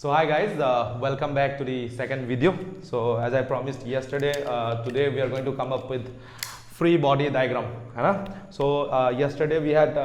So hi guys, welcome back to the second video. So as I promised yesterday, today we are going to come up with free body diagram, है ना? So yesterday we had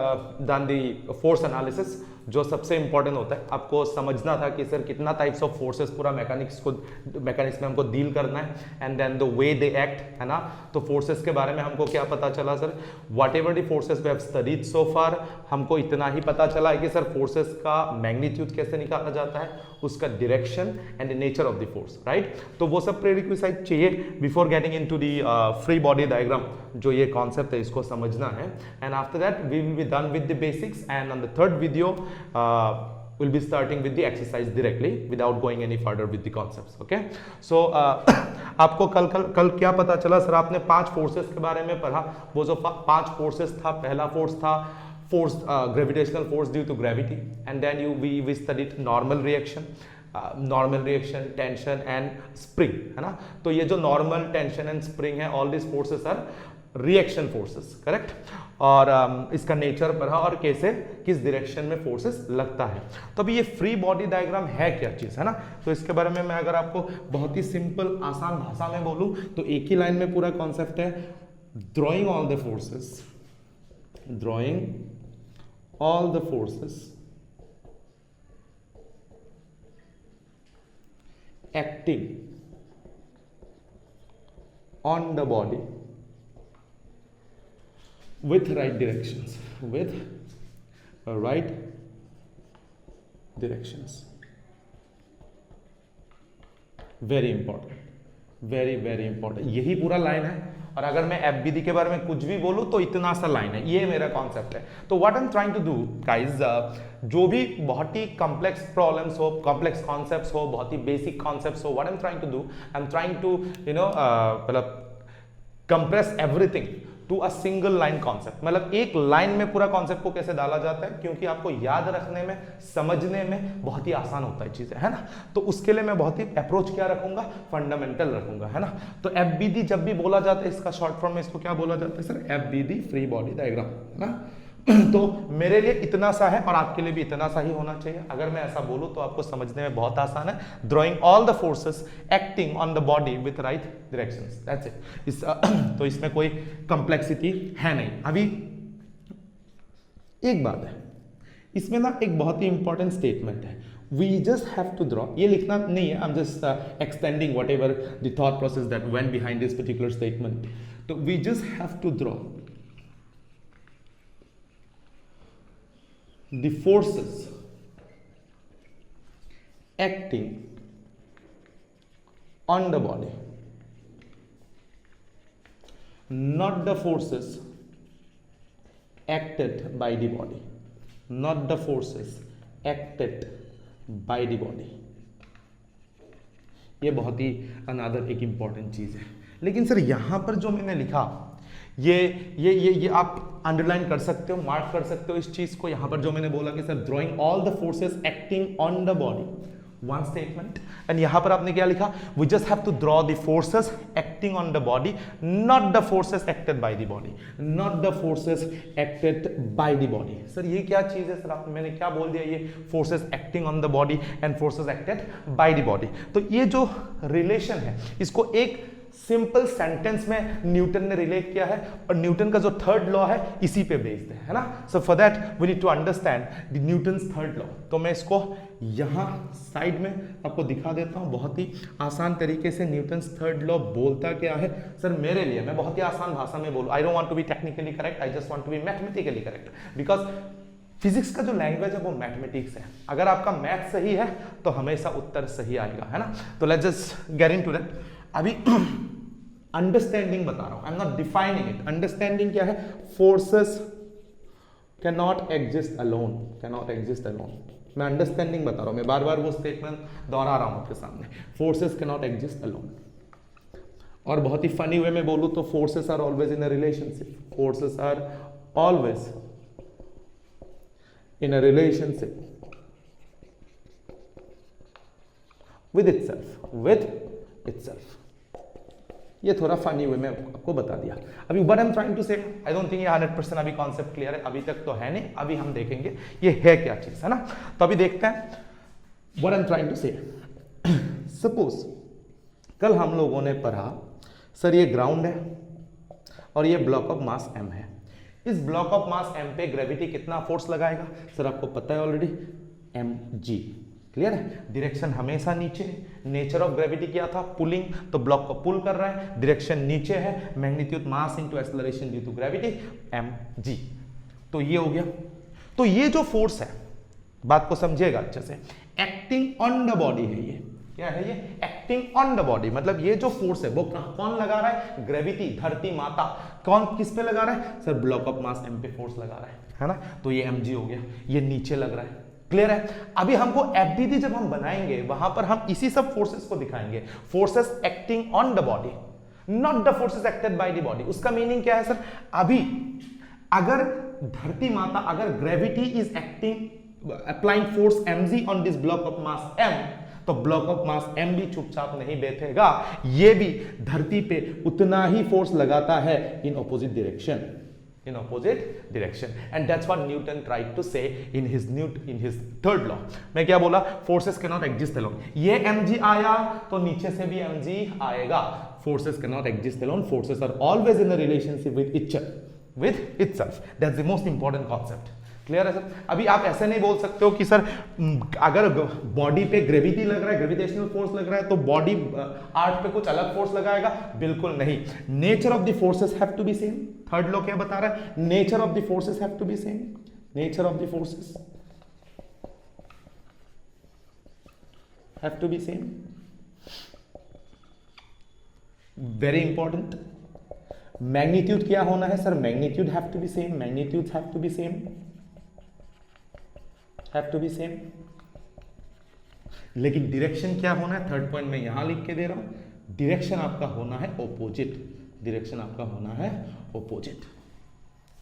done the force analysis, जो सबसे important होता है. आपको समझना था कि सर कितना टाइप्स ऑफ फोर्सेस पूरा मैकेनिक्स में हमको डील करना है and then the way they act, है ना. तो फोर्सेस के बारे में हमको क्या पता चला sir, whatever the forces we have studied so far, हमको इतना ही पता चला है कि सर फोर्सेस का मैग्नीट्यूड कैसे निकाला जाता है, उसका direction and the nature of the force, right. तो वो सब प्रीरिक्विजिट चाहिए before getting into the free body diagram. जो ये कॉन्सेप्ट है इसको समझना है and after that we will be done with the basics and on the third video we'll be starting with the exercise directly without going any further with the concepts. Okay, so आपको कल क्या पता चला sir, आपने 5 forces के बारे में पढ़ा. वो जो 5 फोर्सेस था, पहला फोर्स था force gravitational force due to gravity and then we studied normal reaction, tension and spring, है ना. तो ये जो नॉर्मल, टेंशन एंड स्प्रिंग है, all this forces are reaction forces, correct. और इसका नेचर पढ़ा और कैसे किस डायरेक्शन में फोर्सेस लगता है. तो अभी ये फ्री बॉडी डायग्राम है क्या चीज, है ना. तो इसके बारे में मैं अगर आपको बहुत ही सिंपल आसान भाषा में बोलूं तो एक ही लाइन में पूरा कॉन्सेप्ट है. Drawing all the forces acting on the body with right directions, very important. यही पूरा लाइन है. और अगर मैं एफबीडी के बारे में कुछ भी बोलूं तो इतना सा लाइन है, ये मेरा कॉन्सेप्ट है. तो what I am trying to do guys, जो भी बहुत ही कॉम्प्लेक्स प्रॉब्लम्स हो, कॉम्प्लेक्स कॉन्सेप्ट्स हो, बहुत ही बेसिक कॉन्सेप्ट्स हो, what I am trying to do, I am trying to मतलब compress everything to a single line concept. मतलब एक लाइन में पूरा कॉन्सेप्ट को कैसे डाला जाता है, क्योंकि आपको याद रखने में, समझने में बहुत ही आसान होता है चीजें, है ना. तो उसके लिए मैं बहुत ही अप्रोच क्या रखूंगा, फंडामेंटल रखूंगा, है ना. तो एफबीडी जब भी बोला जाता है, इसका शॉर्ट फॉर्म में इसको क्या बोला जाता है sir, FBD, free body diagram, है ना. तो मेरे लिए इतना सा है और आपके लिए भी इतना सा ही होना चाहिए. अगर मैं ऐसा बोलूं तो आपको समझने में बहुत आसान है. Drawing all the forces acting on the body with right directions, that's it. तो इसमें कोई कॉम्प्लेक्सिटी है नहीं. अभी एक बात है, इसमें ना एक बहुत ही इंपॉर्टेंट स्टेटमेंट है. We just have to draw. ये लिखना नहीं है, I'm just extending whatever the thought process that went behind this particular statement. तो we just have to draw the forces acting on the body, not the forces acted by the body, not the forces acted by the body. ये बहुत ही another एक important चीज है. लेकिन sir यहां पर जो मैंने लिखा, ये आप अंडरलाइन कर सकते हो, मार्क कर सकते हो इस चीज को. यहां पर जो मैंने बोला कि sir drawing all the forces acting on the body, one statement. And यहां पर आपने क्या लिखा, we just have to draw the forces acting on the body, not the forces acted by the body, not the forces acted by the body. Sir ये क्या चीज है sir, मैंने क्या बोल दिया, ये forces acting on the body and forces acted by the body. तो ये जो रिलेशन है, इसको एक सिंपल सेंटेंस में न्यूटन ने रिलेट किया है और न्यूटन का जो थर्ड लॉ है इसी पे बेस्ड है ना. So for that we need to understand the Newton's third law. तो मैं इसको यहां साइड में आपको दिखा देता हूं बहुत ही आसान तरीके से. न्यूटन्स थर्ड लॉ बोलता क्या है सर, मेरे लिए, मैं बहुत ही आसान भाषा में बोलूं. I don't want to be technically correct, I just want to be mathematically correct, because physics का जो लैंग्वेज है वो मैथमेटिक्स है. अगर आपका मैथ सही है तो हमेशा उत्तर सही आएगा, है ना. तो let's just get into that. अभी अंडरस्टैंडिंग बता रहा हूं, I am not defining it. Understanding क्या है, फोर्सेस कैन एग्जिस्ट अलोन. मैं अंडरस्टैंडिंग बता रहा हूं, मैं बार बार वो स्टेटमेंट दोहरा रहा हूं आपके सामने. Forces can not exist alone. और बहुत ही फनी वे में बोलूं तो forces are always in a relationship. Forces are always in a relationship with itself. ये थोड़ा फनी वे में आपको बता दिया. अभी what I am trying to say, I don't think ये 100% अभी कॉन्सेप्ट क्लियर है, अभी तक तो है नहीं, अभी हम देखेंगे ये है क्या चीज, है ना. तो अभी देखते हैं. What I am trying to say, suppose कल हम लोगों ने पढ़ा सर ये ग्राउंड है और ये ब्लॉक ऑफ मास m है, इस ब्लॉक ऑफ मास m पे ग्रेविटी कितना फोर्स लगाएगा? सर आपको पता है ऑलरेडी, mg। क्लियर है? डायरेक्शन हमेशा नीचे है, नेचर ऑफ ग्रेविटी क्या था? पुलिंग, तो ब्लॉक को पुल कर रहा है, डायरेक्शन नीचे है, magnitude mass into acceleration due to gravity mg। तो ये हो गया। तो ये जो फोर्स है, बात को समझिएगा अच्छे से, एक्टिंग ऑन द बॉडी है। ये क्या है? ये एक्टिंग ऑन द बॉडी, मतलब ये जो फोर्स है वो कौन लगा रहा है? ग्रेविटी, धरती माता। कौन किस पे लगा रहा है? Sir block of mass m पे फोर्स लगा रहा है ना? तो ये mg हो गया, ये नीचे लग रहा है। क्लियर है? अभी हमको FBD जब हम बनाएंगे वहां पर हम इसी सब फोर्सेस को दिखाएंगे, forces acting on the body, not the forces acted by the body. उसका मीनिंग क्या है सर? अभी अगर धरती माता, अगर gravity is acting applying force mg on this block of mass m, तो ब्लॉक ऑफ मास m भी चुपचाप नहीं बैठेगा, ये भी धरती पे उतना ही फोर्स लगाता है in opposite direction, in opposite direction, and that's what Newton tried to say in his third law। मैं क्या बोला? forces cannot exist alone। ये mg आया तो नीचे से भी mg आएगा। forces cannot exist alone, forces are always in a relationship with itself। that's the most important concept। Clear है सर? अभी आप ऐसे नहीं बोल सकते हो कि सर अगर बॉडी पे ग्रेविटी लग रहा है, ग्रेविटेशनल फोर्स लग रहा है, तो बॉडी आर्ट पे कुछ अलग फोर्स लगाएगा। बिल्कुल नहीं, nature of the forces have to be same. Third law क्या बता रहा है? Nature of the forces have to be same, nature of the forces have to be same. Very important. Magnitude क्या होना है sir? Magnitude have to be same, magnitude have to be same, have to be same. लेकिन direction क्या होना है? Third point में यहां लिख के दे रहा हूं, डायरेक्शन आपका होना है ऑपोजिट, डायरेक्शन आपका होना है ऑपोजिट।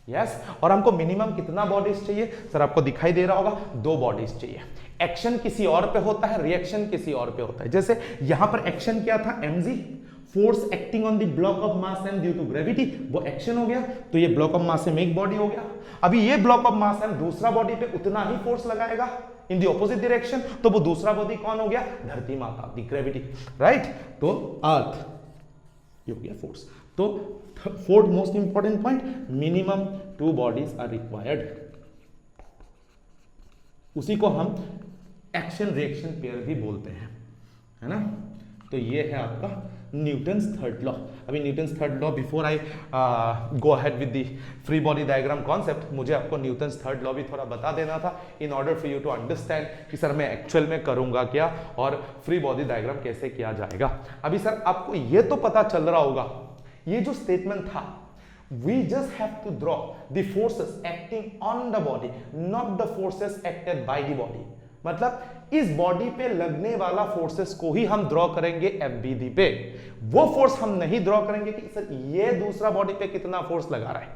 यस। और हमको मिनिमम कितना बॉडीज चाहिए? सर आपको दिखाई दे रहा होगा, 2 बॉडीज चाहिए। एक्शन किसी और पे होता है, रिएक्शन किसी और पे होता है। जैसे यहां पर एक्शन क्या था? mg, force acting on the block of mass m due to gravity, वो एक्शन हो गया। तो ये ब्लॉक ऑफ मास m एक बॉडी हो गया। अभी ये ब्लॉक ऑफ मास m दूसरा बॉडी पे उतना ही फोर्स लगाएगा इन द ऑपोजिट डायरेक्शन, तो वो दूसरा बॉडी कौन हो गया? धरती माता, द ग्रेविटी, राइट? तो अर्थ, ये हो गया फोर्स। तो fourth most important point, minimum 2 bodies are required. उसी को हम एक्शन रिएक्शन पेयर भी बोलते हैं, है ना? तो ये है आपका न्यूटन्स थर्ड लॉ। अभी Newton's third law, before I go ahead with the free body diagram concept, मुझे आपको न्यूटन्स थर्ड लॉ भी थोड़ा बता देना था in order for you to understand कि सर मैं एक्चुअल में करूंगा क्या और फ्री बॉडी डायग्राम कैसे किया जाएगा। अभी सर आपको ये तो पता चल रहा होगा, ये जो स्टेटमेंट था, we just have to draw the forces acting on the body, not the forces acted by the body। मतलब इस बॉडी पे लगने वाला फोर्सेस को ही हम ड्रॉ करेंगे FBD पे, वो फोर्स हम नहीं ड्रॉ करेंगे कि सर ये दूसरा बॉडी पे कितना फोर्स लगा रहा है।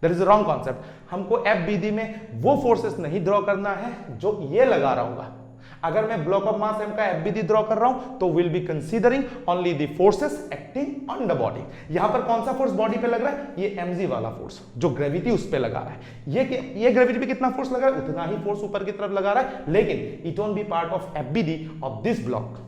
That is wrong concept. हमको FBD में वो फोर्सेस नहीं ड्रॉ करना है जो ये लगा रहा होगा। अगर मैं ब्लॉक ऑफ मास m का FBD ड्रॉ कर रहा हूं तो will be considering only the forces acting on the body. यहां पर कौन सा फोर्स बॉडी पे लग रहा है? ये mg वाला फोर्स, जो ग्रेविटी उस पे लगा रहा है। ये ग्रेविटी पे कितना फोर्स लगा रहा है? उतना ही फोर्स ऊपर की तरफ लगा रहा है, लेकिन it won't be part of FBD of this block.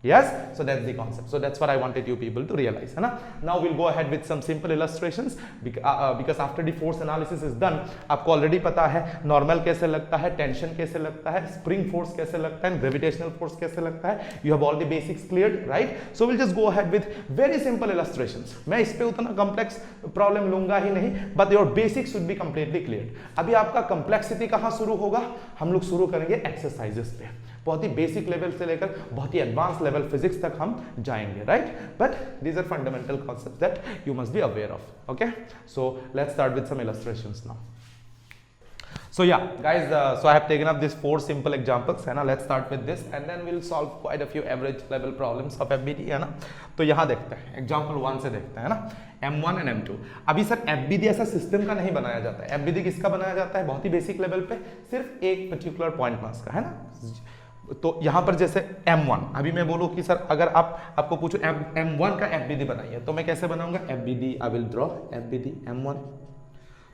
Yes, so that's the concept. So that's what I wanted you people to realize, है ना? Now we'll go ahead with some simple illustrations because after the force analysis is done, आपको already पता है normal कैसे लगता है, tension कैसे लगता है, स्प्रिंग फोर्स कैसे लगता है, ग्रेविटेशनल फोर्स कैसे लगता है। You have all the basics cleared, right? So we'll just go ahead with very simple illustrations। मैं इस पे उतना complex problem लूंगा ही नहीं, but your basics should be completely cleared। अभी आपका complexity कहाँ शुरू होगा? हम लोग शुरू करेंगे exercises पे, बहुत ही बेसिक लेवल से लेकर बहुत ही एडवांस लेवल फिजिक्स तक हम जाएंगे, right? But these are fundamental concepts that you must be aware of. Okay, so let's start with some illustrations now. So yeah, guys, so I have taken up these 4 simple examples, है ना? Let's start with this and then we'll solve quite a few average level problems of FBD, है ना? तो यहाँ देखते हैं, example 1 से देखते हैं, है ना? M1 and M2। अभी सर FBD ऐसा सिस्टम का नहीं बनाया जाता है। FBD किसका बनाया जाता है? बहुत ही बेसिक लेवल पे, सिर्फ एक पर्टिकुलर पॉइंट मास का, है ना? तो यहां पर जैसे M1, अभी मैं बोलूं कि सर अगर आपको पूछो M1 का FBD बनाइए, तो मैं कैसे बनाऊंगा? FBD, I will draw FBD M1।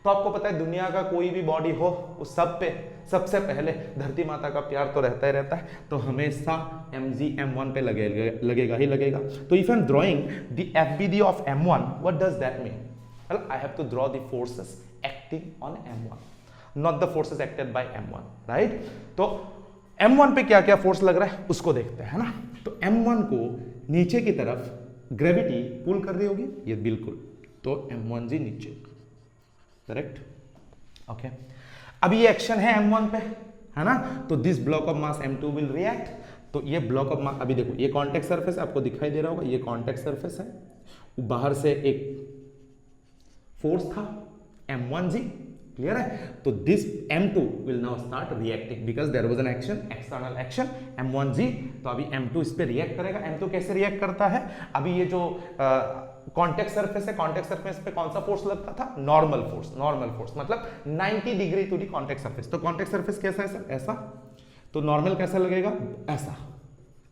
तो आपको पता है दुनिया का कोई भी बॉडी हो उस सब पे सबसे पहले धरती माता का प्यार तो रहता ही रहता है, तो हमेशा mg m1 पे लगेगा ही लगेगा। तो if I am drawing the FBD of m1, what does that mean? Well I have to draw the forces acting on m1, not the forces acted by m1, right? तो m1 पे क्या क्या force लग रहा है उसको देखते हैं, है ना। तो m1 को नीचे की तरफ ग्रेविटी पुल कर रही होगी, ये बिल्कुल, तो m1g नीचे, करेक्ट, ओके। अब ये एक्शन है m1 पे, है ना, तो this block of mass m2 will react. तो ये ब्लॉक ऑफ मास, अभी देखो ये कॉन्टेक्ट सरफेस आपको दिखाई दे रहा होगा, ये कॉन्टेक्ट सरफेस है, बाहर से एक फोर्स था m1g, क्लियर है। तो this m2 will now start reacting because there was an action, external action m1g। तो अभी m2 इस पे रिएक्ट करेगा। m2 कैसे रिएक्ट करता है? अभी ये जो कॉन्टेक्ट सरफेस है, कॉन्टेक्ट सरफेस पे कौन सा फोर्स लगता था? नॉर्मल फोर्स, नॉर्मल फोर्स मतलब 90 degree to the contact surface. तो कॉन्टेक्ट सरफेस कैसा है सर? ऐसा। तो नॉर्मल कैसा लगेगा? ऐसा,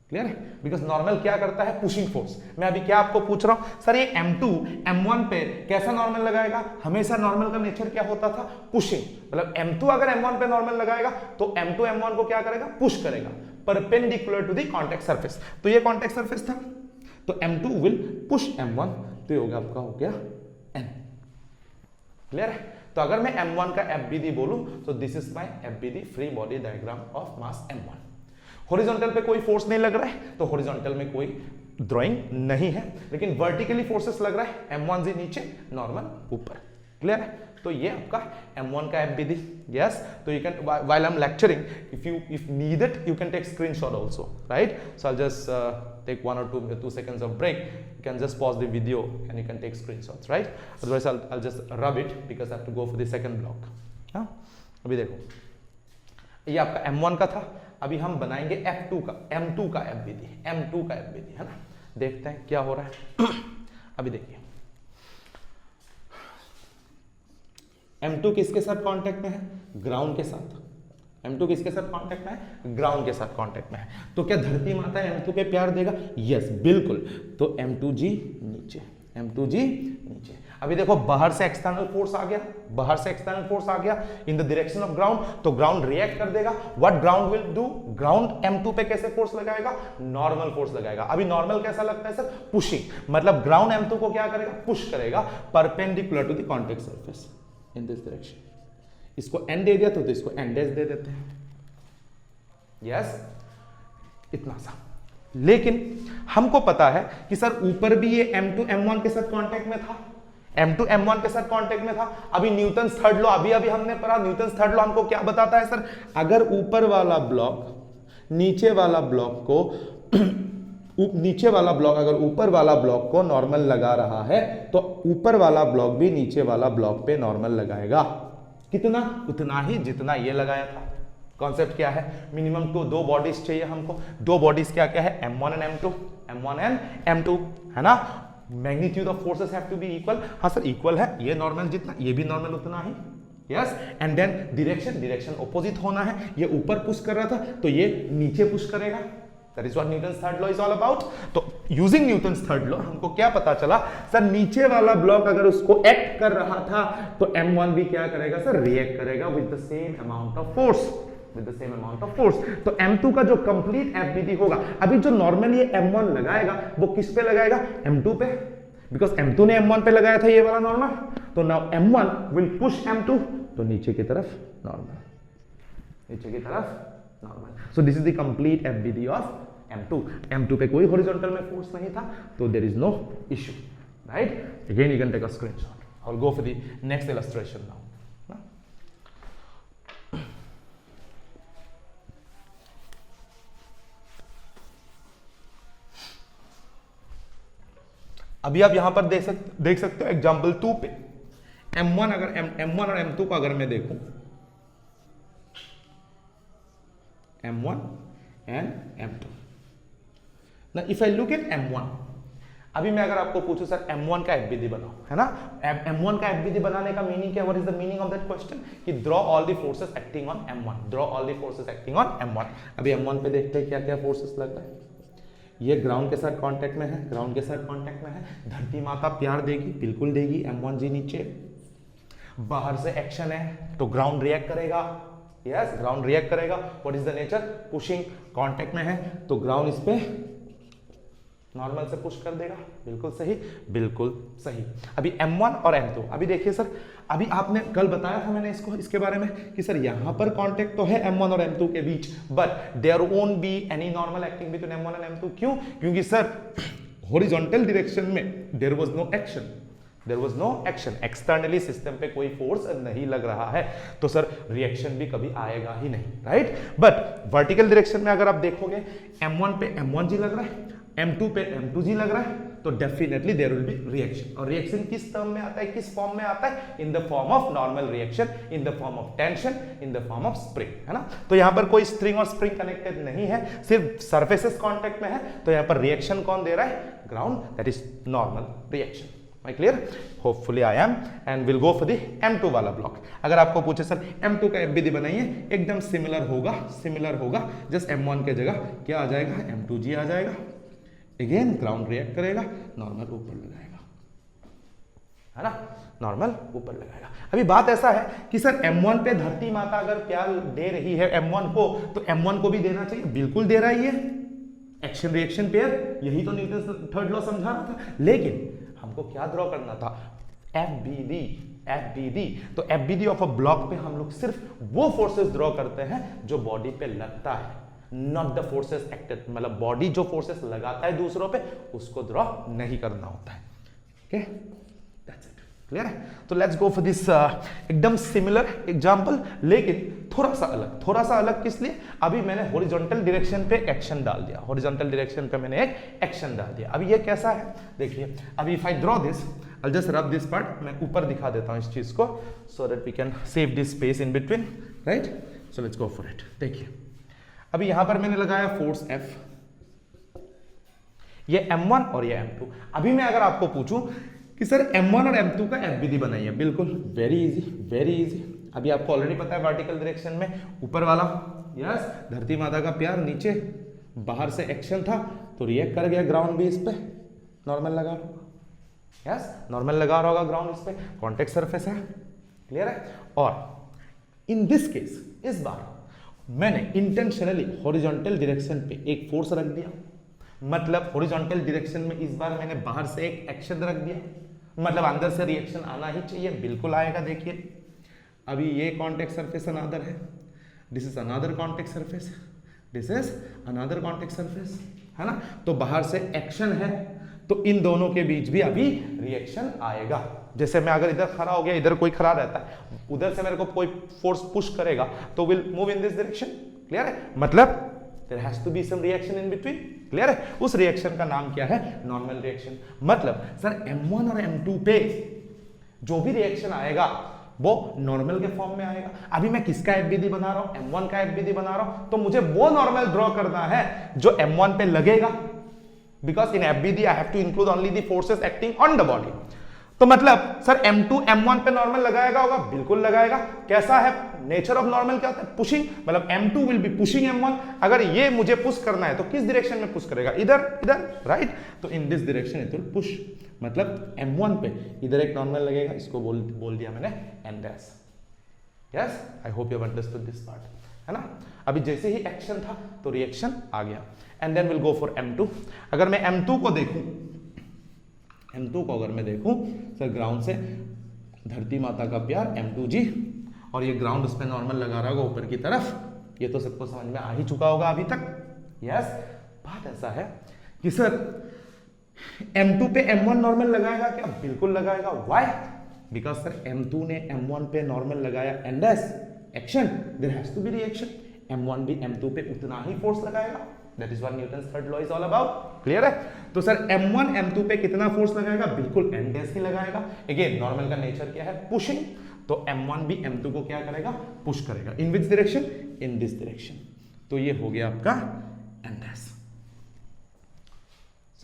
क्लियर है। बिकॉज नॉर्मल क्या करता है? Pushing force. मैं अभी क्या आपको पूछ रहा हूं सर, ये m2 m1 पे कैसा नॉर्मल लगाएगा? हमेशा नॉर्मल का नेचर क्या होता था? पुशिंग। मतलब m2 अगर m1 पे नॉर्मल लगाएगा तो m2 m1 को क्या करेगा? पुश करेगा perpendicular to the contact surface. तो ये कॉन्टेक्ट सरफेस था, तो m2 विल पुश m1, तो ये होगा आपका हो गया n, क्लियर है। तो अगर मैं m1 का FBD बोलूं तो this is my FBD, free body diagram of mass m1। Horizontal पे कोई फोर्स नहीं लग रहा है, तो हॉरिजॉन्टल में कोई ड्राइंग नहीं है, लेकिन वर्टिकली फोर्सेस लग रहा है, m1g नीचे, नॉर्मल ऊपर, क्लियर है। तो ये आपका m1 का FBD, यस। तो you can, while I am lecturing, if needed you can take screenshot also, right? So I'll just take 1 or 2 seconds of break. You can just pause the video and you can take screenshots, right? Otherwise I'll just rub it because I have to go for the second block. हाँ, अभी देखो ये आपका m1 का था, अभी हम बनाएंगे m2 का FBD, है ना। देखते हैं क्या हो रहा है। अभी देखिए m2 किसके साथ कांटेक्ट में है? ग्राउंड के साथ। m2 किसके साथ कांटेक्ट में है? ग्राउंड के साथ कांटेक्ट में है। तो क्या धरती माता m2 पे प्यार देगा? यस, बिल्कुल। तो m2g नीचे, अभी देखो बाहर से एक्सटर्नल फोर्स आ गया, in the direction of ground, तो ग्राउंड रिएक्ट कर देगा। What ground will do? Ground m2 पे कैसे फोर्स लगाएगा? नॉर्मल फोर्स लगाएगा। अभी नॉर्मल कैसा लगता है सर? पुशिंग, मतलब ग्राउंड m2 को क्या करेगा? पुश करेगा perpendicular to the contact surface in this direction. इसको n दे दिया तो इसको n डैश दे देते हैं, यस, इतना सा। लेकिन हमको पता है कि सर ऊपर भी ये m2 m1 के साथ कांटेक्ट में था, m2 m1 के साथ कांटेक्ट में था। अभी न्यूटन्स थर्ड लॉ, अभी हमने पढ़ा, न्यूटन्स थर्ड लॉ हमको क्या बताता है सर? अगर ऊपर वाला ब्लॉक नीचे वाला ब्लॉक को अगर ऊपर वाला ब्लॉक को नॉर्मल लगा रहा है तो ऊपर वाला ब्लॉक भी नीचे वाला ब्लॉक पे नॉर्मल लगाएगा। कितना? उतना ही जितना ये लगाया था। कॉन्सेप्ट क्या है? मिनिमम दो बॉडीज चाहिए हमको। दो बॉडीज क्या क्या है? m1 एंड m2, है ना। Magnitude of forces have to be equal. हाँ सर इक्वल है, ये नॉर्मल जितना, ये भी नॉर्मल उतना ही, yes. And then direction opposite होना है। ये ऊपर पुश कर रहा था तो ये नीचे पुश करेगा। That is what Newton's third law is all about. तो using Newton's third law हमको क्या पता चला सर? नीचे वाला ब्लॉक अगर उसको एक्ट कर रहा था तो m1 भी क्या करेगा सर? रिएक्ट करेगा with the same amount of force। तो m2 का जो कंप्लीट FBD होगा, अभी जो नॉर्मली ये m1 लगाएगा वो किस पे लगाएगा? m2 पे, बिकॉज m2 ने m1 पे लगाया था ये वाला नॉर्मल। तो now m1 will push m2, तो नीचे की तरफ normal. So this is the complete FBD of m2 पे कोई हॉरिजॉन्टल में फोर्स नहीं था, तो there is no issue, right. Again you can take a screenshot. I will go for the next illustration now. अभी आप यहां पर देख सकते हो एग्जांपल 2 पे m1 और m2 को अगर मैं देखूं, m1 and m2, now if I look at m1, अभी मैं अगर आपको पूछूं सर m1 का FBD बनाओ, है ना। m1 का FBD बनाने का मीनिंग क्या? What is the meaning of that question? कि draw all the forces acting on m1, अभी m1 पे देखते हैं क्या क्या फोर्सेस लग रहा है। ये ग्राउंड के साथ कांटेक्ट में है, धरती माता प्यार देगी, बिल्कुल देगी, m1g नीचे। बाहर से एक्शन है तो ग्राउंड रिएक्ट करेगा, यस ग्राउंड रिएक्ट करेगा। What is the nature? Pushing. Contact में है तो ग्राउंड इस पे नॉर्मल से पुश कर देगा। बिल्कुल सही, बिल्कुल सही। अभी M1 और M2, अभी देखिए सर, अभी आपने कल बताया था मैंने इसको इसके बारे में कि सर यहां पर कांटेक्ट तो है M1 और M2 के बीच, but there won't be any normal acting between M1 and M2। क्यों? क्योंकि सर हॉरिजॉन्टल डायरेक्शन में there was no action, there was no action, externally system पे कोई फोर्स नहीं लग रहा है, तो सर रिएक्शन भी कभी आएगा ही नहीं, राइट। बट वर्टिकल डायरेक्शन में अगर आप देखोगे M1 पे M1G लग रहा है, M2 पे M2G लग रहा है, तो definitely there will be reaction. और रिएक्शन किस टर्म में आता है, किस फॉर्म में आता है? In the form of normal reaction, in the form of tension, in the form of spring, है ना। तो यहां पर कोई स्प्रिंग और स्प्रिंग कनेक्टेड नहीं है, सिर्फ सरफेसेस कांटेक्ट में है, तो यहां पर रिएक्शन कौन दे रहा है? Ground, that is normal reaction. Am I clear? Hopefully I am, and we'll go for the M2 वाला ब्लॉक। अगर आपको पूछे सर M2 का FBD बनाइए, एकदम सिमिलर होगा, सिमिलर होगा, जस्ट M1 के जगह क्या आ जाएगा? M2G आ जाएगा। अगेन ग्राउंड रिएक्ट करेगा, नॉर्मल ऊपर लगाएगा, है ना, नॉर्मल ऊपर लगाएगा। अभी बात ऐसा है कि सर M1 पे धरती माता अगर प्यार दे रही है M1 को, तो M1 को भी देना चाहिए। बिल्कुल दे रहा ही है, एक्शन रिएक्शन पेयर, यही तो न्यूटन थर्ड लॉ समझा रहा था। लेकिन हमको क्या ड्रॉ करना था? FBD, FBD। तो FBD ऑफ अ ब्लॉक पे हम लोग सिर्फ वो फोर्सेस ड्रॉ करते हैं जो बॉडी पे लगता है, नॉट द फोर्सेस एक्टेड, मतलब बॉडी जो फोर्सेस लगाता है दूसरों पे उसको ड्रॉ नहीं करना होता है। ओके, दैट्स इट, क्लियर है। तो लेट्स गो फॉर दिस एकदम सिमिलर एग्जांपल, लेकिन थोड़ा सा अलग। थोड़ा सा अलग किस लिए? अभी मैंने हॉरिजॉन्टल डायरेक्शन पे एक्शन डाल दिया, हॉरिजॉन्टल डायरेक्शन पे मैंने एक एक्शन डाल दिया। अभी ये कैसा है देखिए, अभी if I draw this, I just rub this part, मैं ऊपर दिखा देता हूं इस चीज को, so that we can save this space in between, right. So let's go for it. देखिए अभी यहां पर मैंने लगाया फोर्स F, ये M1 और ये M2। अभी मैं अगर आपको पूछूं कि सर M1 और M2 का FBD बनाइए, बिल्कुल वेरी इजी, वेरी इजी। अभी आपको ऑलरेडी पता है वर्टिकल डायरेक्शन में ऊपर वाला, यस, धरती माता का प्यार, नीचे बाहर से एक्शन था तो रिएक्ट कर गया, ग्राउंड भी इस पे नॉर्मल लगा रहा होगा, यस, नॉर्मल लगा रहा होगा ग्राउंड इस पे, कॉन्टेक्ट सरफेस है, क्लियर है। और इन दिस केस, इस बार मैंने इंटेंशनली हॉरिजॉन्टल डायरेक्शन पे एक फोर्स रख दिया, मतलब हॉरिजॉन्टल डायरेक्शन में इस बार मैंने बाहर से एक एक्शन रख दिया, मतलब अंदर से रिएक्शन आना ही चाहिए, बिल्कुल आएगा। देखिए अभी ये कॉन्टेक्ट सरफेस अनादर है, this is another contact surface, this is another contact surface, है ना। तो बाहर से एक्शन है तो इन दोनों के बीच भी अभी रिएक्शन आएगा। जैसे मैं अगर इधर खड़ा हो गया, इधर कोई खड़ा रहता है, उधर से मेरे को कोई फोर्स पुश करेगा तो will move in this direction, clear है। मतलब there has to be some reaction in between, clear है। उस रिएक्शन का नाम क्या है? Normal reaction. मतलब सर M1 और M2 पे जो भी रिएक्शन आएगा वो नॉर्मल के फॉर्म में आएगा। अभी मैं किसका FBD बना रहा हूं? M1 का FBD बना रहा हूं, तो मुझे वो नॉर्मल ड्रॉ करना है जो M1 पे लगेगा, because in FBD I have to include only the forces acting on the body. तो मतलब सर M2 M1 पे नॉर्मल लगाएगा होगा, बिल्कुल लगाएगा। कैसा है नेचर ऑफ नॉर्मल? क्या होता है? पुशिंग, मतलब M2 will be pushing M1। अगर ये मुझे पुश करना है तो किस डायरेक्शन में पुश करेगा? इधर, इधर, राइट। तो इन this direction it will push, मतलब M1 पे इधर एक नॉर्मल लगेगा, इसको बोल दिया मैंने M dash. Yes, I hope you have understood this part, है ना। अभी जैसे ही एक्शन था तो रिएक्शन आ गया, and then will go for M2। अगर मैं M2 को देखूं, M2 को अगर मैं देखूं सर, ग्राउंड से धरती माता का प्यार M2G, और ये ग्राउंड उस पर नॉर्मल लगा रहा होगा ऊपर की तरफ। ये तो सबको समझ में आ ही चुका होगा अभी तक, यस। बात ऐसा है कि सर M2 पे M1 नॉर्मल लगाएगा क्या? बिल्कुल लगाएगा। व्हाई? बिकॉज सर M2 ने M1 पे नॉर्मल लगाया, and as action, there has to be reaction. M1 भी M2 पे उतना ही फोर्स लगाएगा, that is what Newton's third law is all about, clear है। तो सर M1 M2 पे कितना फोर्स लगाएगा? बिल्कुल एन डैश ही लगाएगा। अगेन नॉर्मल का नेचर क्या है? पुशिंग। तो M1 भी M2 को क्या करेगा? पुश करेगा। In which direction? In this direction. तो ये हो गया आपका N dash.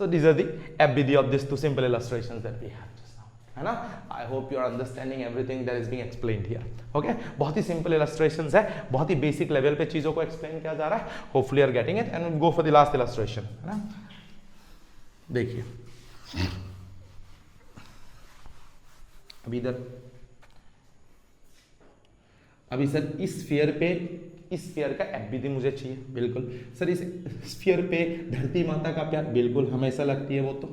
So these are the FBD of these two simple illustrations that we have just now, है ना। I hope you are understanding everything that is being explained here. Okay, बहुत ही simple illustrations है, बहुत ही basic level पे चीजों को explain किया जा रहा है. Hopefully you are getting it, and we'll go for the last illustration, है ना। देखिए अभी इधर अभी सर इस स्फीयर पे इस स्फीयर का एफबीडी मुझे चाहिए, बिल्कुल सर। इस स्फीयर पे धरती माता का प्यार बिल्कुल हमेशा लगती है, वो तो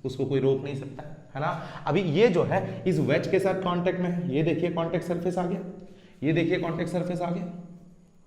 उसको कोई रोक नहीं सकता है ना। अभी ये जो है इस वेज के साथ कांटेक्ट में है, ये देखिए कांटेक्ट सरफेस आ गया, ये देखिए कांटेक्ट सरफेस आ गया,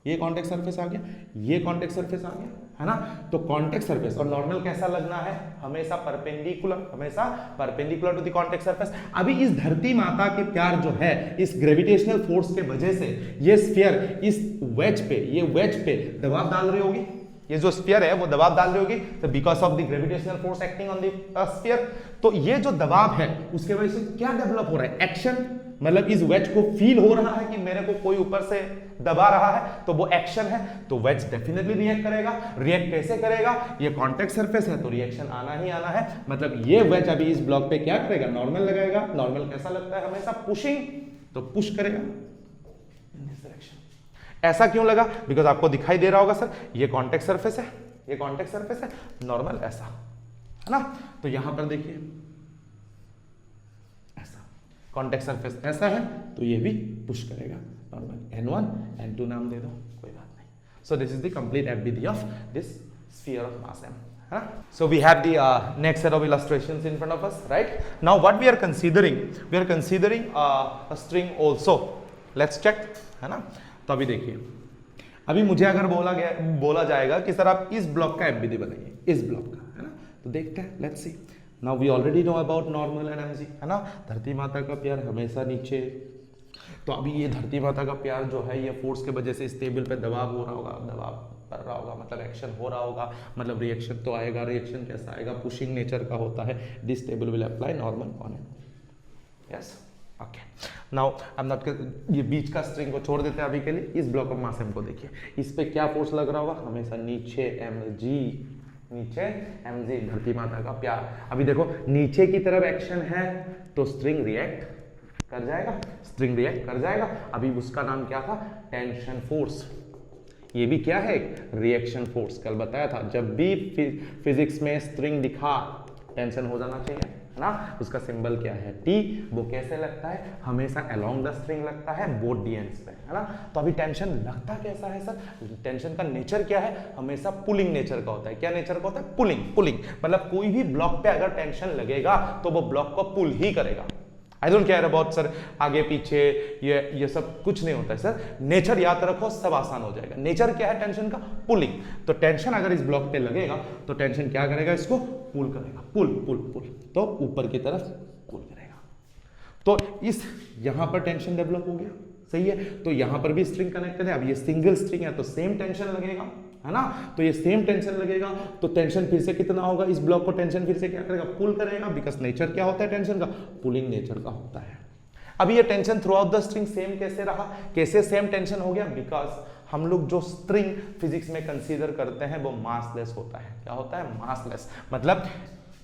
ये कांटेक्ट सरफेस आ गया, ये कांटेक्ट सरफेस आ गया, है ना। तो कांटेक्ट सरफेस और नॉर्मल कैसा लगना है, हमेशा परपेंडिकुलर, हमेशा perpendicular to the contact surface. अभी इस धरती माता के प्यार जो है इस ग्रेविटेशनल फोर्स के वजह से ये स्फीयर इस वेज पे, ये वेज पे दबाव डाल रही होगी, ये जो स्फीयर है वो दबाव डाल रही होगी, तो because of the gravitational force acting on the sphere. तो ये जो दबाव है उसके वजह से क्या डेवलप हो रहा है, एक्शन, मतलब इस वेज को फील हो रहा है कि मेरे को कोई ऊपर से दबा रहा है, तो वो एक्शन है, तो वेज डेफिनेटली रिएक्ट करेगा। रिएक्ट कैसे करेगा, ये कांटेक्ट सरफेस है तो रिएक्शन आना ही आना है। मतलब ये वेज अभी इस ब्लॉक पे क्या करेगा, नॉर्मल लगाएगा। नॉर्मल कैसा लगता है, हमेशा पुशिंग, तो पुश करेगा इन दिस डायरेक्शन। ऐसा क्यों लगा, बिकॉज आपको दिखाई दे रहा होगा सर ये कांटेक्ट सरफेस है, ये कांटेक्ट सरफेस है, नॉर्मल ऐसा है ना। तो यहां पर देखिए कांटेक्ट सरफेस ऐसा है तो ये भी पुश करेगा नॉर्मल। N1 N2 नाम दे दो, कोई बात नहीं। So this is the complete FBD of this sphere of mass m, है ना। So we have the next set of illustrations in front of us, right. Now what we are considering a string also, let's check, है ना। तो अभी देखिए, अभी मुझे अगर बोला जाएगा कि सर आप इस ब्लॉक का एफबीडी बनाइए, इस ब्लॉक का, है ना। तो देखते हैं, let's see. Now we already know about normal and MG, है ना। धरती माता का प्यार हमेशा नीचे, तो अभी ये धरती माता का प्यार जो है ये फोर्स के वजह से इस टेबल पे दबाव हो रहा होगा, दबाव पड़ रहा होगा, मतलब एक्शन हो रहा होगा, मतलब रिएक्शन तो आएगा। रिएक्शन कैसा आएगा, पुशिंग नेचर का होता है। This table will apply normal on it, yes, okay. Now I am not, ये बीच का स्ट्रिंग को छोड़ देते हैं अभी के लिए। इस ब्लॉक ऑफ मास m को देखिए, इस पे क्या फोर्स लग रहा होगा, हमेशा नीचे mg, नीचे mg, धरती माता का प्यार। अभी देखो नीचे की तरफ एक्शन है तो स्ट्रिंग रिएक्ट कर जाएगा, स्ट्रिंग रिएक्ट कर जाएगा। अभी उसका नाम क्या था, टेंशन फोर्स। ये भी क्या है, रिएक्शन फोर्स। कल बताया था जब भी फिजिक्स में स्ट्रिंग दिखा टेंशन हो जाना चाहिए, है ना। उसका सिंबल क्या है, T। वो कैसे लगता है, हमेशा अलोंग द स्ट्रिंग लगता है, बोथ डी एंड्स पे, है ना। तो अभी टेंशन लगता कैसा है सर, टेंशन का नेचर क्या है, हमेशा पुलिंग नेचर का होता है। क्या नेचर का होता है, पुलिंग। पुलिंग मतलब कोई भी ब्लॉक पे अगर टेंशन लगेगा तो वो ब्लॉक को पुल ही करेगा। I don't care about sir आगे पीछे ये सब कुछ नहीं होता है सर। नेचर याद रखो, सब आसान हो जाएगा। नेचर क्या है टेंशन का, पुलिंग। तो टेंशन अगर इस ब्लॉक पे लगेगा तो टेंशन क्या करेगा, इसको पुल करेगा, पुल पुल पुल, तो ऊपर की तरफ पुल करेगा। तो इस यहां पर टेंशन डेवलप हो गया, सही है। तो यहां पर भी स्ट्रिंग कनेक्टेड है। अब ये सिंगल स्ट्रिंग है तो सेम टेंशन लगेगा, है ना। तो ये सेम टेंशन लगेगा तो टेंशन फिर से कितना होगा, इस ब्लॉक को टेंशन फिर से क्या करेगा, पुल करेगा। बिकॉज नेचर क्या होता है टेंशन का, पुलिंग नेचर का होता है। अभी ये tension through out the string same कैसे रहा, कैसे सेम टेंशन हो गया, बिकॉज हम लोग जो स्ट्रिंग फिजिक्स में कंसीडर करते हैं वो मासलेस होता है। क्या होता है, मासलेस। मतलब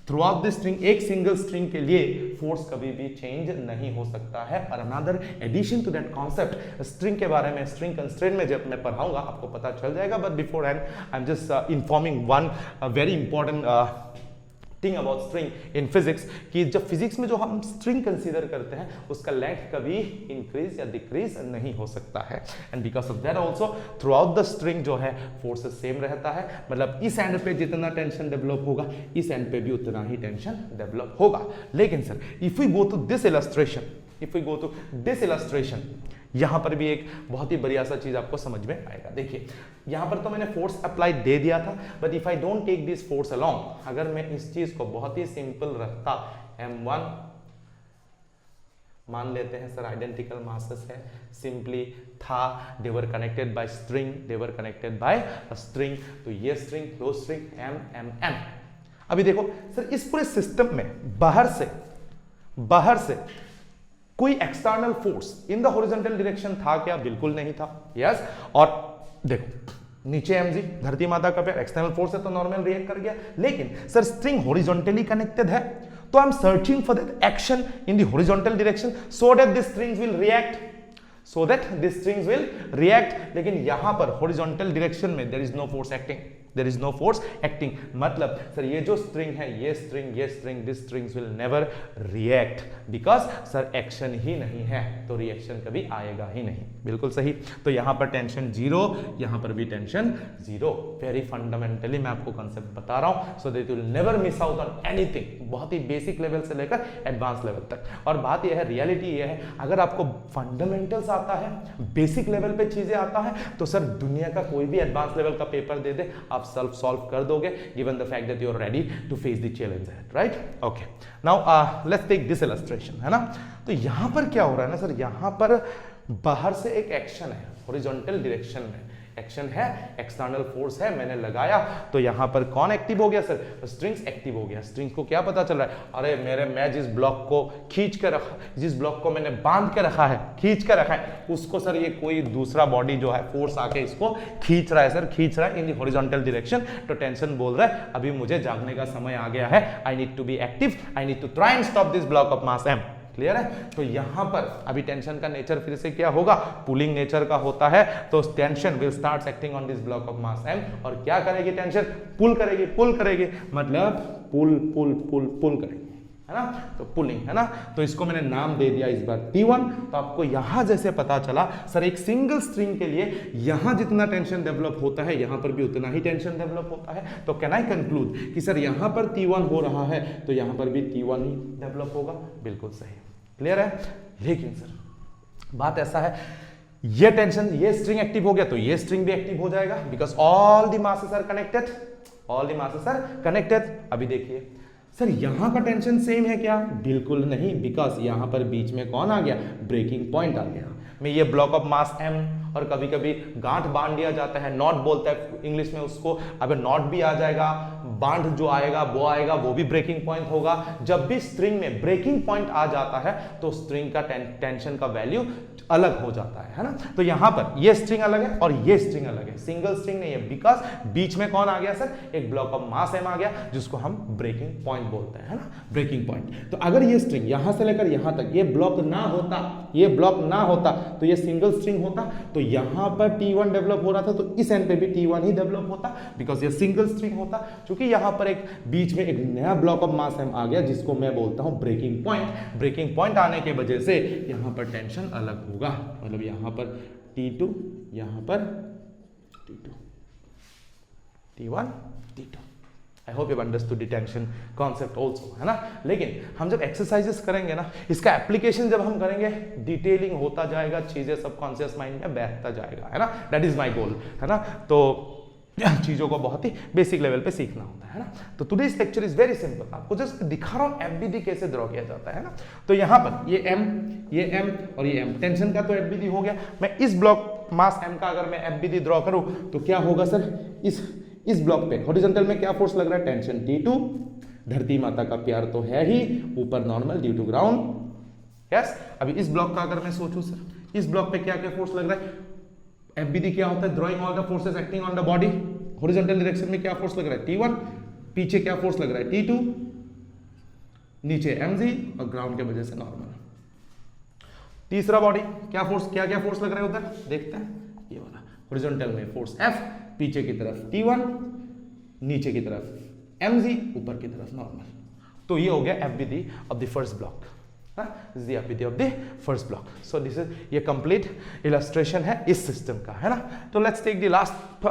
थ्रू आउट द स्ट्रिंग, एक सिंगल स्ट्रिंग के लिए फोर्स कभी भी चेंज नहीं हो सकता है। और another addition to that concept, string के बारे में, स्ट्रिंग कंस्ट्रेंट में जब मैं पढ़ाऊंगा आपको पता चल जाएगा। But before hand I am just informing one very important thing about string in physics, कि जब फिजिक्स में जो हम स्ट्रिंग कंसीडर करते हैं उसका लेंथ कभी इंक्रीज या डिक्रीज नहीं हो सकता है। And because of that also through out the string जो है फोर्स सेम रहता है। मतलब इस एंड पे जितना टेंशन डेवलप होगा इस एंड पे भी उतना ही टेंशन डेवलप होगा। लेकिन sir if we go to this illustration, if we go to this illustration, यहां पर भी एक बहुत ही बढ़िया सा चीज आपको समझ में आएगा। देखिए यहां पर तो मैंने फोर्स अप्लाई दे दिया था, but if I don't take this force along, अगर मैं इस चीज को बहुत ही सिंपल रखता, m1 मान लेते हैं सर आइडेंटिकल मासेस है, सिंपली था, they were connected by string, they were connected by string, तो ये स्ट्रिंग, दो स्ट्रिंग, m। अभी देखो सर इस पूरे सिस्टम में बाहर से कोई external force in the horizontal direction था क्या, बिल्कुल नहीं था, यस। और देखो नीचे mg, धरती माता का प्यार, एक्सटर्नल फोर्स है तो नॉर्मल रिएक्ट कर गया। लेकिन सर स्ट्रिंग हॉरिजॉन्टली कनेक्टेड है तो I am searching for that action in the horizontal direction so that this strings will react, लेकिन यहां पर हॉरिजॉन्टल डायरेक्शन में there is no force acting, there is no force acting. मतलब sir ये जो string है, ये string, this strings will never react because sir action ही नहीं है, तो रिएक्शन कभी आएगा ही नहीं। बिल्कुल सही। तो यहां पर टेंशन जीरो, यहां पर भी टेंशन जीरो। वेरी फंडामेंटली मैं आपको कॉन्सेप्ट बता रहा हूं so that you will never miss out on anything, बहुत ही बेसिक लेवल से लेकर एडवांस लेवल तक। और बात यह है, रियलिटी यह है, अगर आपको फंडामेंटल्स आता है, बेसिक लेवल पे चीजें आता है, तो सर दुनिया का कोई भी एडवांस लेवल का पेपर दे दे आप सेल्फ सॉल्व कर दोगे, given the fact that you are ready to face the challenge ahead, right? Okay, now let's take this illustration, है ना? तो यहां पर क्या हो रहा है ना सर, यहां पर बाहर से एक एक्शन है, हॉरिजॉन्टल डायरेक्शन में एक्शन है, एक्सटर्नल फोर्स है, मैंने लगाया तो यहां पर कौन एक्टिव हो गया सर? स्ट्रिंग्स एक्टिव हो गया। स्ट्रिंग्स को क्या पता चल रहा है, अरे मैं जिस ब्लॉक को खींच कर रखा, जिस ब्लॉक को मैंने बांध के रखा है, खींच कर रखा है, उसको सर ये कोई दूसरा बॉडी जो है फोर्स आके इसको खींच रहा है सर, खींच रहा है इन द हॉरिजॉन्टल डायरेक्शन। तो टेंशन बोल रहा है अभी मुझे जागने का समय आ गया है, I need to be active, I need to try and stop this block of mass M. Clear है? तो यहां पर अभी टेंशन का नेचर फिर से क्या होगा, पुलिंग नेचर का होता है, तो tension will start acting on this block of mass m, और क्या करेगी टेंशन? पुल करेगी, मतलब पुल करेगी, है ना? तो पुलिंग, है ना? तो इसको मैंने नाम दे दिया इस बार T1। तो आपको यहां जैसे पता चला सर एक सिंगल स्ट्रिंग के लिए यहां जितना टेंशन डेवलप होता है यहां पर भी उतना ही टेंशन डेवलप होता है। तो कैन आई कंक्लूड कि सर यहां पर T1 हो रहा है तो यहां पर भी T1 ही डेवलप होगा। बिल्कुल सही। क्लियर है? लेकिन सर बात ऐसा है, ये टेंशन, ये स्ट्रिंग एक्टिव हो गया तो ये स्ट्रिंग भी एक्टिव हो जाएगा, because all the masses are connected. अभी देखिए सर यहां का टेंशन सेम है क्या? बिल्कुल नहीं, बिकॉज यहां पर बीच में कौन आ गया? ब्रेकिंग पॉइंट आ गया। में ये ब्लॉक ऑफ मास m, और कभी कभी गांठ बांध दिया जाता है, नॉट बोलता है इंग्लिश में उसको। अगर नॉट भी आ जाएगा, बांध जो आएगा वो भी ब्रेकिंग पॉइंट होगा। जब भी स्ट्रिंग में ब्रेकिंग पॉइंट आ जाता है तो स्ट्रिंग का टेंशन का वैल्यू अलग हो जाता है ना? तो यहां पर ये स्ट्रिंग अलग है और ये स्ट्रिंग अलग है, सिंगल स्ट्रिंग नहीं है, बिकॉज बीच में कौन आ गया सर? एक ब्लॉक ऑफ मास m आ गया, जिसको हम ब्रेकिंग पॉइंट बोलते हैं, है ना? Breaking point. तो अगर ये स्ट्रिंग यहां से लेकर यहां तक ये ब्लॉक ना होता तो ये सिंगल स्ट्रिंग होता, तो यहां पर T1 डेवलप हो रहा था तो इस एंड पे भी T1 ही डेवलप होता, बिकॉज ये सिंगल स्ट्रिंग होता। क्योंकि यहां पर एक बीच में एक नया ब्लॉक ऑफ मास m आ गया, जिसको मैं बोलता हूं ब्रेकिंग पॉइंट। ब्रेकिंग पॉइंट आने की वजह से यहां पर टेंशन अलग होगा, मतलब यहां पर T2, यहां पर T2, T1, T2। I hope you understood the tension concept also, है ना? लेकिन हम जब एक्सरसाइजेस करेंगे ना, इसका एप्लीकेशन जब हम करेंगे, डिटेलिंग होता जाएगा, चीजें सबकॉन्शियस माइंड में बैठता जाएगा, है ना? दैट इज माय गोल, है ना? तो चीजों को बहुत ही बेसिक लेवल पे सीखना होता है ना? तो today's lecture is very simple, आपको जस्ट दिखा रहा हूं एफबीडी कैसे ड्रॉ किया जाता है ना? तो यहां पर ये m और ये m, टेंशन का तो एफबीडी हो गया। मैं इस ब्लॉक मास m का अगर मैं एफबीडी ड्रॉ करूं तो क्या होगा सर? इस ब्लॉक पे हॉरिजॉन्टल में क्या फोर्स लग रहा है? टेंशन T2, धरती माता का प्यार तो है ही, ऊपर normal due to ground. Yes, अभी इस ब्लॉक का अगर मैं सोचूं सर, इस ब्लॉक पे क्या क्या फोर्स लग रहा है? एफबीडी क्या होता है? Drawing all the forces acting on the body. Horizontal direction में क्या फोर्स लग रहा है? T1, पीछे क्या फोर्स लग रहा है? T2, नीचे mg और ग्राउंड के वजह से नॉर्मल। तीसरा बॉडी क्या फोर्स, क्या क्या फोर्स लग रहा है उधर? देखते हैं। ये वाला हॉरिजॉन्टल में फोर्स F, पीछे की तरफ T1, नीचे की तरफ mg, ऊपर की तरफ नॉर्मल। तो ये हो गया FBD of the first block. This is the FBD of the first block. So this is ये complete illustration है इस सिस्टम का, है ना? तो let's take the last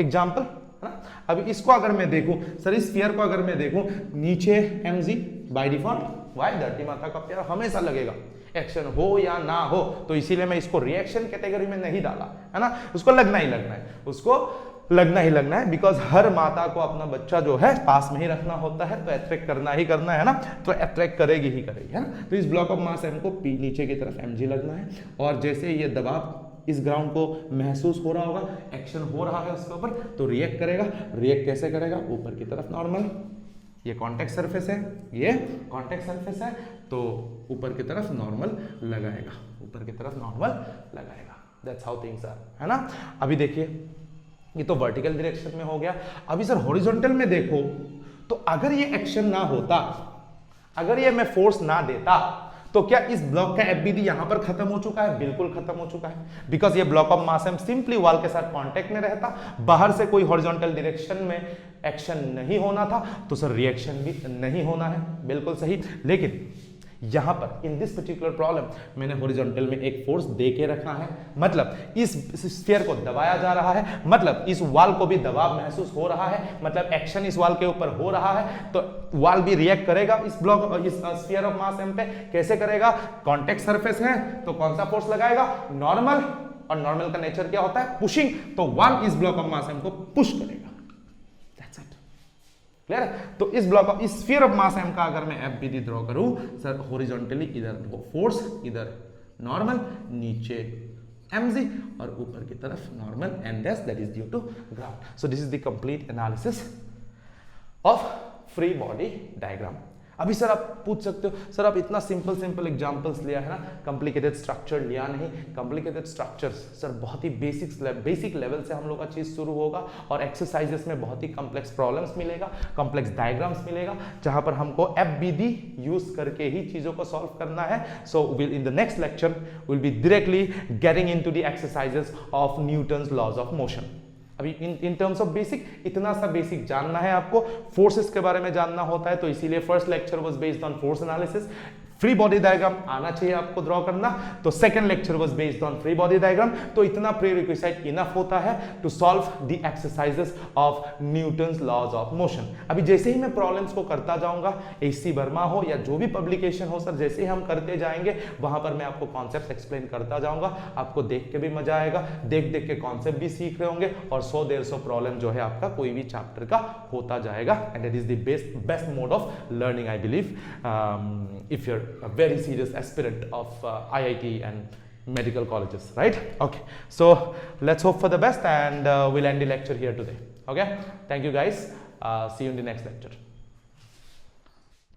example, है ना? अभी इसको अगर मैं देखूं सर, इस स्फीयर को अगर मैं देखूं, नीचे mg बाय डिफॉल्ट, वाई धरती माता का प्यार हमेशा लगेगा, एक्शन हो या ना हो, तो इसीलिए मैं इसको रिएक्शन कैटेगरी में नहीं डाला, है ना? उसको लगना ही लगना है, उसको लगना ही लगना है, बिकॉज हर माता को अपना बच्चा जो है पास में ही रखना होता है, तो अट्रैक्ट करना ही करना है ना? तो अट्रैक्ट करेगी ही करेगी, है ना? तो इस ब्लॉक ऑफ मास m को नीचे की तरफ mg लगना है, और जैसे ये दबाव इस ग्राउंड को महसूस हो रहा होगा, एक्शन हो रहा है उसके ऊपर, तो रिएक्ट करेगा। रिएक्ट कैसे करेगा? ऊपर की तरफ नॉर्मल, ये कॉन्टेक्ट सरफेस है, ये कॉन्टेक्ट सरफेस है, तो ऊपर की तरफ नॉर्मल लगाएगा, ऊपर की तरफ नॉर्मल लगाएगा। दैट्स हाउ थिंग्स आर, है ना? अभी देखिए ये तो वर्टिकल डायरेक्शन में हो गया। अभी सर हॉरिजॉन्टल में देखो, तो अगर ये एक्शन ना होता, अगर ये मैं फोर्स ना देता, तो क्या इस ब्लॉक का एफबीडी यहां पर खत्म हो चुका है? बिल्कुल खत्म हो चुका है, बिकॉज ये block of mass M simply wall के साथ कांटेक्ट में रहता, बाहर से कोई हॉरिजॉन्टल डायरेक्शन में एक्शन नहीं होना था, तो सर रिएक्शन भी नहीं होना है, बिल्कुल सही। लेकिन यहां पर इन दिस पर्टिकुलर प्रॉब्लम मैंने हॉरिजॉन्टल में एक फोर्स दे के रखा है, मतलब इस स्फीयर को दबाया जा रहा है, मतलब इस वॉल को भी दबाव महसूस हो रहा है, मतलब एक्शन इस वॉल के ऊपर हो रहा है, तो वॉल भी रिएक्ट करेगा इस ब्लॉक इस स्फीयर ऑफ मास एम पे। कैसे करेगा? कांटेक्ट सरफेस है तो कौन सा फोर्स लगाएगा? नॉर्मल, और नॉर्मल का नेचर क्या होता है? पुशिंग, तो वॉल इस ब्लॉक ऑफ मास एम को पुश करेगा। क्लियर है? तो इस ब्लॉक ऑफ इस स्फीयर ऑफ मास एम का अगर मैं एफबीडी ड्रॉ करूं सर, हॉरिजॉन्टली इधर फोर्स, इधर नॉर्मल, नीचे mg और ऊपर की तरफ normal, and that is due to ground. So this is the complete analysis of free body diagram. अभी सर आप पूछ सकते हो सर आप इतना सिंपल एग्जांपल्स लिया है ना, कॉम्प्लिकेटेड स्ट्रक्चर लिया नहीं। कॉम्प्लिकेटेड स्ट्रक्चर्स सर बहुत ही बेसिक लेवल से हम लोग का चीज शुरू होगा, और एक्सरसाइजेस में बहुत ही कॉम्प्लेक्स प्रॉब्लम्स मिलेगा, कॉम्प्लेक्स डायग्राम्स मिलेगा, जहां पर हमको एफबीडी यूज करके ही चीजों को सॉल्व करना है। So will in the next lecture will be directly getting into the exercises of Newton's laws of motion. अभी इन टर्म्स ऑफ बेसिक इतना सा बेसिक जानना है आपको, फोर्सेस के बारे में जानना होता है, तो इसीलिए first lecture was based on force analysis. Free body diagram आना चाहिए आपको ड्रॉ करना, तो second lecture was based on free body diagram. तो इतना प्रीरिक्विजिट इनफ होता है to solve the exercises of Newton's laws of motion. अभी जैसे ही मैं प्रॉब्लम्स को करता जाऊंगा, एचसी वर्मा हो या जो भी पब्लिकेशन हो सर, जैसे ही हम करते जाएंगे वहां पर मैं आपको कॉन्सेप्ट एक्सप्लेन करता जाऊंगा, आपको देख के भी मजा आएगा, देख के कॉन्सेप्ट भी सीख रहे होंगे, और 100-150 प्रॉब्लम जो है आपका कोई भी चैप्टर का होता जाएगा, and it is the best mode of learning I believe if you're a very serious aspirant of IIT and medical colleges, right? Okay, so let's hope for the best, and we'll end the lecture here today. Okay, thank you guys, see you in the next lecture.